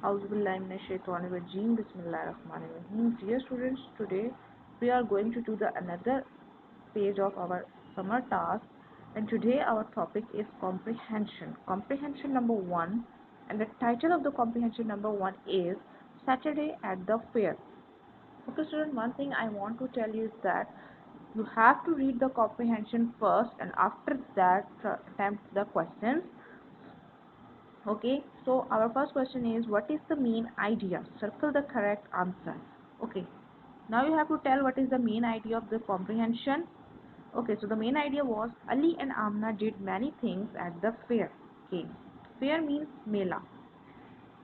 Auzubillahiminash-shaytanir-rajim. Bismillahir-rahmanir-rahim. Dear students, today we are going to do the another page of our summer task, and today our topic is comprehension. Comprehension number 1, and the title of the comprehension number 1 is Saturday at the Fair. Okay, student, one thing I want to tell you is that you have to read the comprehension first, and after that attempt the questions. Okay, so our first question is, what is the main idea? Circle the correct answer. Okay, now you have to tell what is the main idea of the comprehension. Okay, so the main idea was Ali and Amna did many things at the fair. Okay, fair means mela.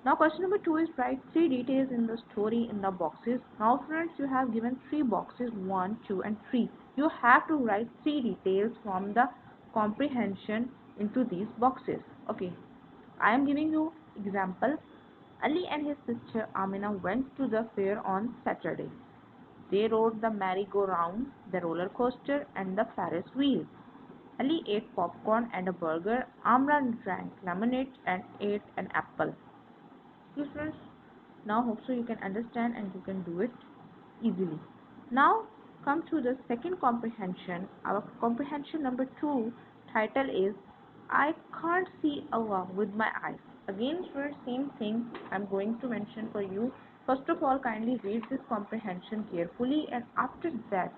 Now question number 2 is, write 3 details in the story in the boxes. Now friends, you have given 3 boxes, 1, 2 and 3. You have to write 3 details from the comprehension into these boxes. Okay, I am giving you example. Ali and his sister Amina went to the fair on Saturday. They rode the merry-go-round, the roller coaster and the Ferris wheel. Ali ate popcorn and a burger. Amna drank lemonade and ate an apple. Okay, friends, now hope so you can understand and you can do it easily. Now come to the second comprehension. Our comprehension number 2 title is, I can't see Allah with my eyes. Again, friends, same thing I'm going to mention for you. First of all, kindly read this comprehension carefully, and after that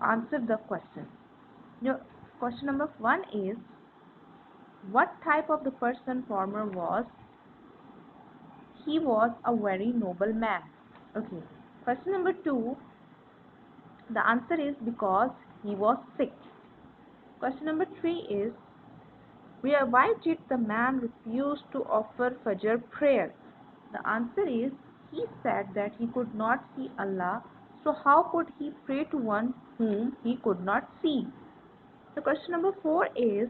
answer the question. Your question number 1 is, what type of the person farmer was? He was a very noble man. Okay. Question number 2, the answer is because he was sick. Question number 3 is, why did the man refuse to offer Fajr prayer? The answer is, he said that he could not see Allah, so how could he pray to one whom he could not see? The question number 4 is,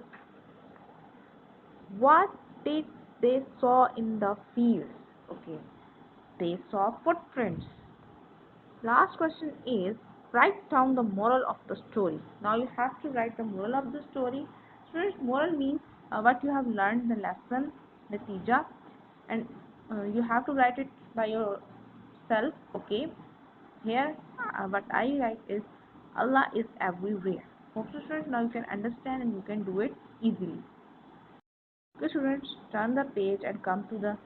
what did they saw in the fields? Okay, they saw footprints. Last question is, write down the moral of the story. Now you have to write the moral of the story. Students, moral means what you have learned, the lesson, natija, and you have to write it by yourself. Okay, here what I write is, Allah is everywhere. Hope so, students, now you can understand and you can do it easily. Okay, students, turn the page and come to the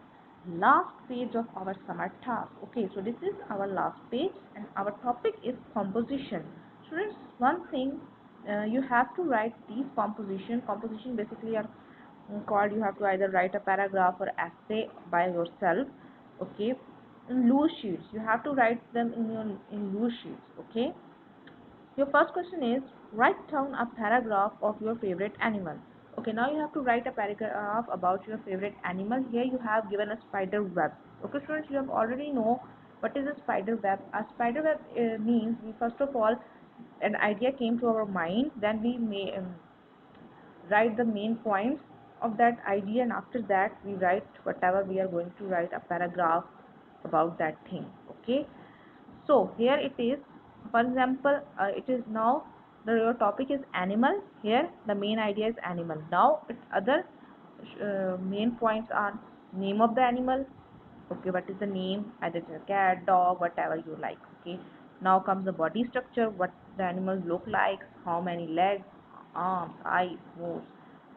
last page of our summer task. Okay, so this is our last page and our topic is composition. Students, one thing you have to write these composition. Composition basically are called, you have to either write a paragraph or essay by yourself. Okay, in loose sheets. You have to write them in loose sheets. Okay. Your first question is, write down a paragraph of your favorite animal. Okay, now you have to write a paragraph about your favorite animal. Here you have given a spider web. Okay, students, you have already know what is a spider web. A spider web means, we first of all, an idea came to our mind, then we may write the main points of that idea, and after that we write whatever we are going to write, a paragraph about that thing. Okay, so here it is. For example, it is now your topic is animal. Here the main idea is animal. Now other main points are name of the animal. Okay, what is the name? Either it's a cat, dog, whatever you like. Okay, now comes the body structure. What the animals look like? How many legs, arms, eyes, nose,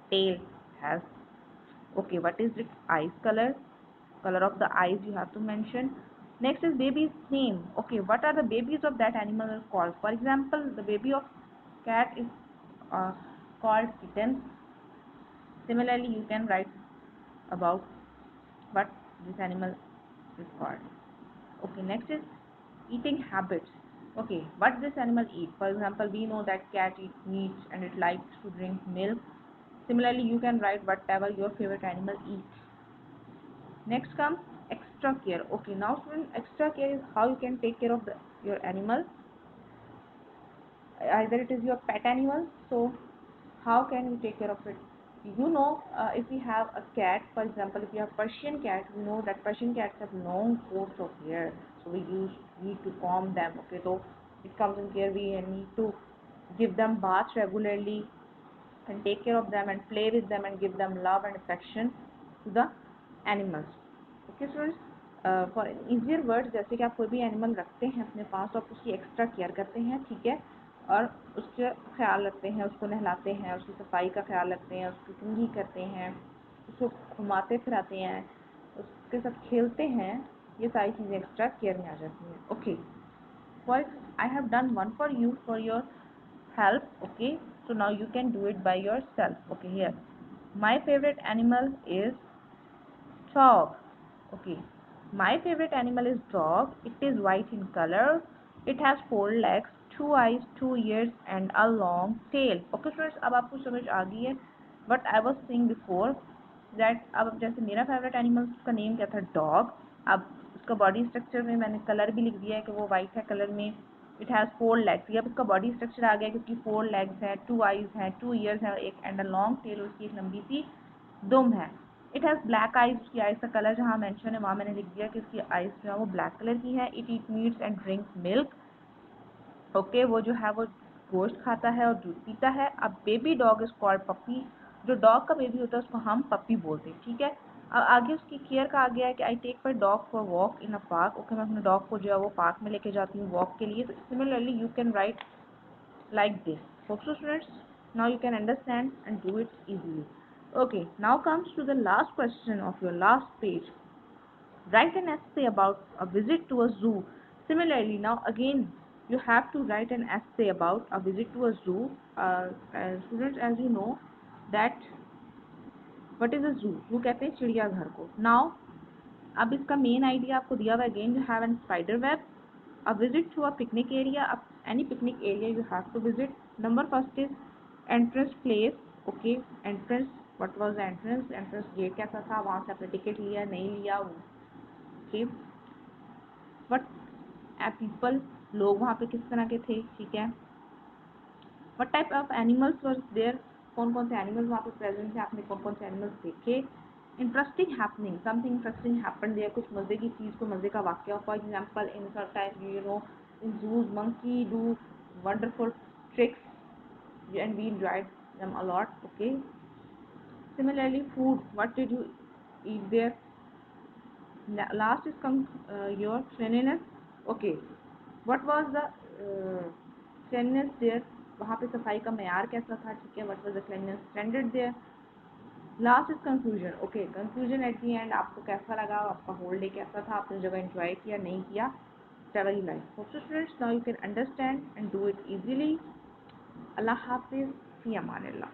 tail has. Okay, what is its eyes color? Color of the eyes you have to mention. Next is baby's name. Okay, what are the babies of that animal called? For example, the baby of cat is uh, called kitten. Similarly, you can write about what this animal is called. Okay, next is eating habits. Okay, what this animal eat? For example, we know that cat eats meat and it likes to drink milk. Similarly, you can write whatever your favorite animal eats. Next comes extra care. Okay, now student, extra care is how you can take care of your animal. Either it is your pet animal, so how can you take care of it? You know, if we have a cat, for example, if you have Persian cat, we know that Persian cats have long coats of hair, so need to comb them. Okay, so it comes in care. We need to give them baths regularly and take care of them and play with them and give them love and affection to the animals. Okay students, for easier word, जैसे कि आप कोई भी animal रखते हैं अपने पास तो आप उसकी एक्स्ट्रा केयर करते हैं, ठीक है, और उसका ख्याल रखते हैं, उसको नहलाते हैं, उसकी सफाई का ख्याल रखते हैं, उसकी कंघी करते हैं, उसको घुमाते फिराते हैं, उसके साथ खेलते हैं, ये सारी चीज़ें एक्स्ट्रा केयर में आ जाती हैं। Okay, for I have done one for you for your help. Okay, so now you can do it by yourself. Okay, here my favorite animal is dog. Okay, my favorite animal is dog. It is white in color. It has 4 legs, 2 eyes, 2 ears and a long tail. Okay friends, अब आपको समझ आ गई है what I was saying before that अब जैसे मेरा favourite animal का name क्या था, डॉग। अब उसका बॉडी स्ट्रक्चर में मैंने कलर भी लिख दिया है कि वो वाइट है कलर में। इट हैज़ 4 legs, ये अब उसका बॉडी स्ट्रक्चर आ गया क्योंकि 4 legs है, 2 eyes है, 2 ears है, एक एंड अ लॉन्ग टेल, उसकी एक लंबी सी दुम है। इट हैज़ ब्लैक आइज, उसकी आइज का कलर जहाँ मेंशन है वहाँ मैंने लिख दिया कि उसकी आइज जो है वो ब्लैक कलर की है। It eat meets and drinks milk. Okay, वो जो है वो गोश्त खाता है और दूध पीता है। अब बेबी डॉग इज कॉल्ड पप्पी, जो डॉग का बेबी होता है उसको हम पप्पी बोलते हैं, ठीक है। अब आगे उसकी केयर का आ गया है कि I take my dog for walk in a park. Okay, मैं अपने डॉग को जो है वो पार्क में लेके जाती हूँ वॉक के लिए। तो similarly you can write like this. Hope so students, now you can understand and do it easily. Okay, now comes to the last question of your last page. Write an essay about a visit to a zoo. Similarly, now again you have to write an essay about a visit to a zoo. Students, as you know that what is a zoo? Zoo कहते हैं चिड़ियाघर को. Now अब इसका main idea आपको दिया हुआ है, again you have an spider web, a visit to a picnic area, any picnic area you have to visit. Number first is entrance place. Okay, entrance, what was the entrance gate कैसा था, वहाँ से आपने ticket लिया नहीं लिया। Okay, what people, लोग वहाँ पे किस तरह के थे, ठीक है। what type of animals were there, कौन कौन से एनिमल्स वहाँ पे प्रेजेंट थे, आपने कौन कौन से एनिमल्स देखे। Interesting happening, something interesting happen there, कुछ मजे की चीज़, को मजे का वाक्य। फॉर एग्जाम्पल इन सर्टाइम you know in zoos monkey do wonderful tricks and we enjoyed them a lot. Okay, similarly food, what did you eat there. Last is come your cleanliness. Okay, what was the cleanliness there, वहाँ पे सफाई का मेयार कैसा था, ठीक है। what was the cleanliness standard there. Last is conclusion. Okay, conclusion at the and, आपको कैसा लगा, आपका होल डे कैसा था, आपने जगह एंजॉय किया नहीं किया, travel life. Hope so students now you can understand and do it easily. अल्लाह हाफिज़, फी अमान अल्लाह.